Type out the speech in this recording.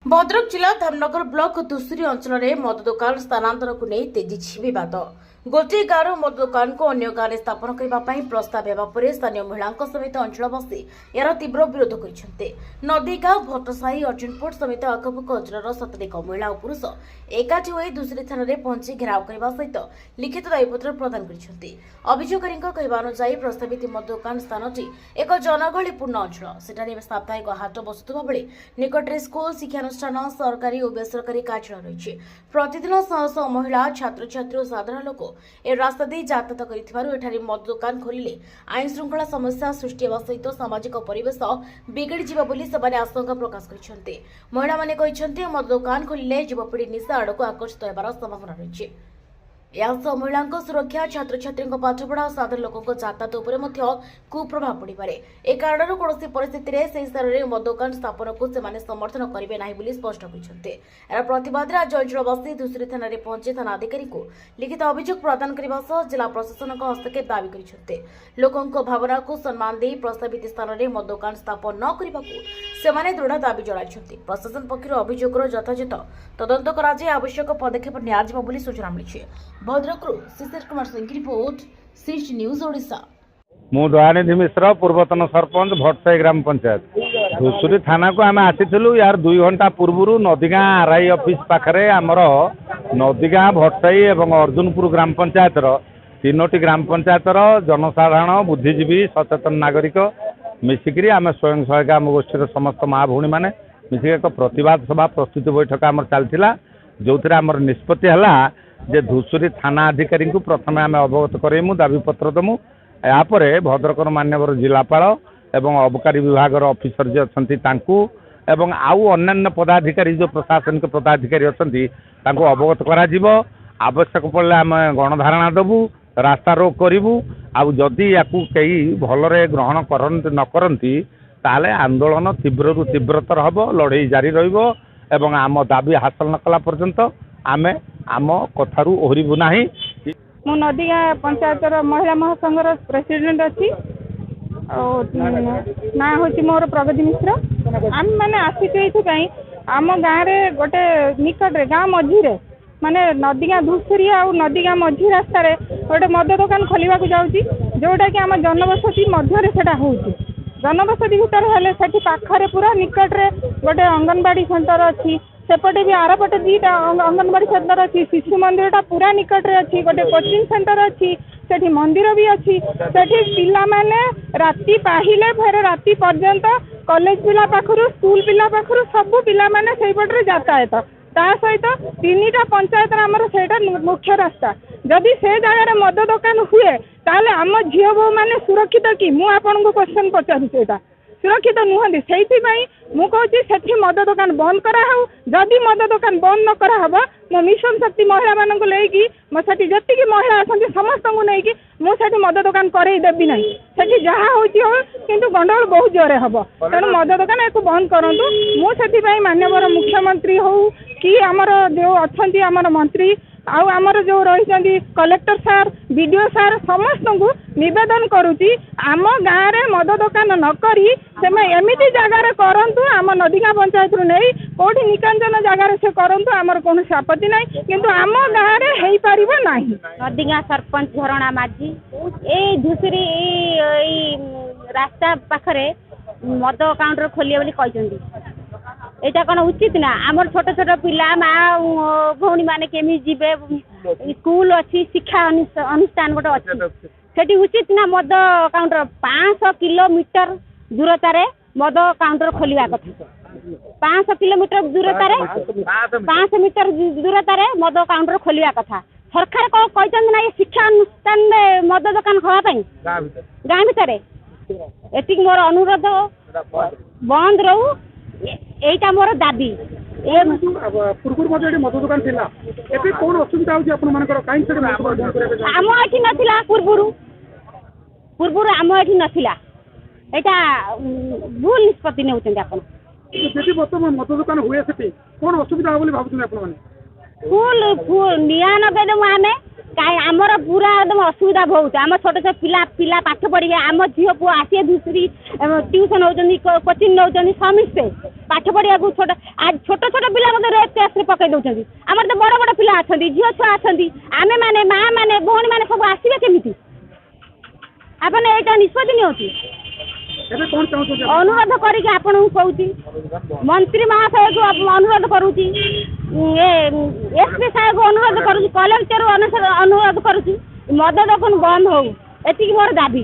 भद्रक जिला धामनगर ब्लॉक धुसुरी अंचल में मद दुकान स्थानांतर को नहीं तेजी बद गोटे गाँव मद दुकान को अन्य गाँव में स्थापन करने प्रस्ताव हेबा परे स्थानीय महिला समेत अंचलवासी यार तीव्र विरोध करते। नदीगाँव भट्टसाही अर्जुनपुर समेत आखपाख अंचल शताधिक महिला और पुरुष एकाठी हो धुसुरी थाना में पहुंची घेराव करने सहित लिखित दायीपत्र प्रदान करते। अभियोगकारी कहवा अनुसार प्रस्तावित मद दुकान स्थानटी एक जनगहलीपूर्ण अंचल सेठारे साप्ताहिक हाट बसुवा बेले निकटरे स्कूल शिक्षानुष्ठान सरकारी और बेसरकारी कार्यालय रही प्रतिदिन शह शह महिला छात्र छात्री और साधारण लोक ए रास्ता दे यातायात कर मद दुकान खोलिले आईन श्रृंखला समस्या सृष्टि होगा सहित सामाजिक परिवेश बिगड़ी जीवा बोली सेमाने आशंका प्रकाश करछन्ते। महिला माने कहछन्ते मद दुकान खोलिले युवपीढ़ी निशा आड़क आकर्षित होबार संभावना रही। महिला सुरक्षा छात्र छात्री पाठपढ़ा और साधारण लोकों यातायात उपर कुप्रभाव पड़े ए कारण कौन परिस्थिति में स्थान में मद दुकान स्थापन को समर्थन करेंगे ना स्पष्ट करते। यार प्रतिवाद आज अंचलवासी धुसुरी थाना में पहुंची थाना अधिकारी को लिखित अभियोग प्रदान करने सह जिला प्रशासन हस्तक्षेप दावी करते। लोकों भावना को सम्मान दे प्रस्तावित स्थान में मद दुकान स्थापन न करने दृढ़ दावी जणाई। प्रशासन पक्ष अभियोगर यथाचित तदंत कर आवश्यक पदक्षेप नि सूचना मिली। भद्रक शिशिर कुमार सिंह रिपोर्ट सिस्ट न्यूज ओडिशा। मु दयानिधि मिश्र पूर्वतन सरपंच भट्टसाही ग्राम पंचायत धुसुरी थाना को आम आसीलु यार 2 घंटा पूर्व नदीगाँ आरआई ऑफिस पाखरे आमर नदीगाँ भट्टसाही एवं अर्जुनपुर ग्राम पंचायत 3टी ग्राम पंचायत जनसाधारण बुद्धिजीवी सचेतन नागरिक मिसिकी आम स्वयं सहायिका आम गोष्ठी समस्त माँ भौणी मैंने मिसिक एक प्रतिवाद सभा प्रस्तुति बैठक आम चलता जो आमर निष्पत्ति है जे धुसुरी थाना अधिकारी को प्रथम आम अवगत करेमु दाबीपत्र दमु यापर भद्रकर मान्यवर जिलापाल एवं अबकारी विभाग ऑफिसर जी अच्छा एवं आउ अन्य पदाधिकारी जो प्रशासनिक पदाधिकारी अच्छा अवगत करा आवश्यक पड़े आम गणधारणा देवु रास्ता रोक करूँ आदि या कई भलरे ग्रहण करती न करती ताले आंदोलन तीव्र तीव्रतर हम लड़े जारी रही आम दाबी हासिल न कला पर्यंत आमे आम कथारू ओहरबू ना। मु नदीगाँ पंचायत महिला महासंघ प्रेसिडेंट अच्छी ना हूँ मोर प्रगति मिश्र। आम मैंने आसीचु आम गाँव में गोटे निकट गाँ मझीरे माने नदीगाँ धुसुरी और नदीगाँ मझी रास्तार गोटे मद दुकान खोलने को जाऊँगी जोटा कि आम जनबसती मध्य जनबसती भितर हेले सेठी पाखरे पूरा निकटरे गोटे अंगनवाड़ी सेंटर अच्छी सेपटे भी आरपटे 2टा अंगनवाड़ी सेंटर अच्छी शिशु मंदिरटा पूरा निकटरे अच्छी गोटे कोचिंग सेंटर अच्छी सेठी मंदिर भी अच्छी सेठी पिला माने राति पाहिले फेर राति पर्यंत कॉलेज पिला पाखरु स्कूल पिला पाखरु सब पिला माने सेई पटरे यातायात ता सहित 3टा पंचायत आमर सेटा मुख्य रास्ता जदि से जगह मद दुकान हुए ताले आम झील बो माने सुरक्षित कि मु आपन को क्वेश्चन पचारुछि एटा सुरक्षित नुहंती से मुझे मद दुकान बंद करा जदि मद दुकान बंद न करा मो मिशन शक्ति महिला मानक लेकी मो से जी महिला अच्छा समस्त को लेकिन मुझे मद दुकान करई देवी ना से जहाँ हो किंतु गंडगोल बहुत जोरे हम तेणु मद दुकान एक बंद करूँ मुझे माननीय मुख्यमंत्री हो कि आमर जो अच्छा आमर मंत्री आमर जो रही कलेक्टर सार बीडीओ सार समस्त को निवेदन करुच्ची आम गाँव में मद दुकान नक एमती जगार करूँ आम नदीगाँ पंचायत रू नहीं कौटी निकांचन जगार से करूँ आमर कौन आपत्ति ना किंतु आम गाँव में हो पार ना। नदीगाँ सरपंच झरणा माझी ए धुसुरी रास्ता पाखरे मद काउंटर खोलिए बोली कहते एटा कौन उचित ना आमर छोट छोट पिला माँ भौणी मैंने केमी जीवे स्कूल अच्छी शिक्षा अनुष्ठान गोटे अच्छी सेठी उचित ना मद काउंटर 500 किलोमीटर दूरतार मद काउंटर खोलिया कथा 500 किलोमीटर दूरतार 500 मीटर दूरतार मद काउंटर खोलिया कथा सरकार कौन कहते ना ये शिक्षा अनुष्ठान में मद दुकान खोलने गाँव भितर एति मोर अनुरोध बंद रहू एटा मोर दाबी पूर्व मद दुकान थिला एबे कोन असुविधा होची आपन मानकर काई से आम एठी नथिला पूर्व आम एठी नथिला एटा भूल निष्पत्ति नेउछन आपन जेति वर्तमान मद दुकान हुए सेति कोन असुविधा हो बोली भाबुछन आपन माने फूल निया न देदम आमे आमर पूरा एकदम असुविधा बहुत आम छोट छोट पिला पाठ पढ़े आम झील पु आसी धुसुरी ट्यूशन होती कोचिंग नौ समस्ते पाठ पढ़ा छोट आज छोट छोट ଉଠେଇ ଦେଉଛନ୍ତି। ଆମର ତ ବଡ଼ ବଡ଼ ପିଲା ଅଛନ୍ତି, ଝିଅ ଛୁଆ ଅଛନ୍ତି, ଆମେମାନେ ମାଆ ମାନେ ଭଉଣୀ ମାନେ ସବୁ ଆସିବେ କେମିତି? ଆପଣ ଏଇଟା ନିଷ୍ପତ୍ତି ନିଅନ୍ତୁ। ଏବେ କ'ଣ ଚାହୁଁଛନ୍ତି? ଅନୁରୋଧ କରିକି ଆପଣଙ୍କୁ କହୁଛି, ମନ୍ତ୍ରୀ ମହାଶୟକୁ ଅନୁରୋଧ କରୁଛି, ଏସ୍ପି ସାହେବକୁ ଅନୁରୋଧ କରୁଛି, କଲେକ୍ଟର ଅନୁରୋଧ କରୁଛି, ମଦ ଦୋକାନ ବନ୍ଦ ହଉ, ଏତିକି ମୋର ଦାବି।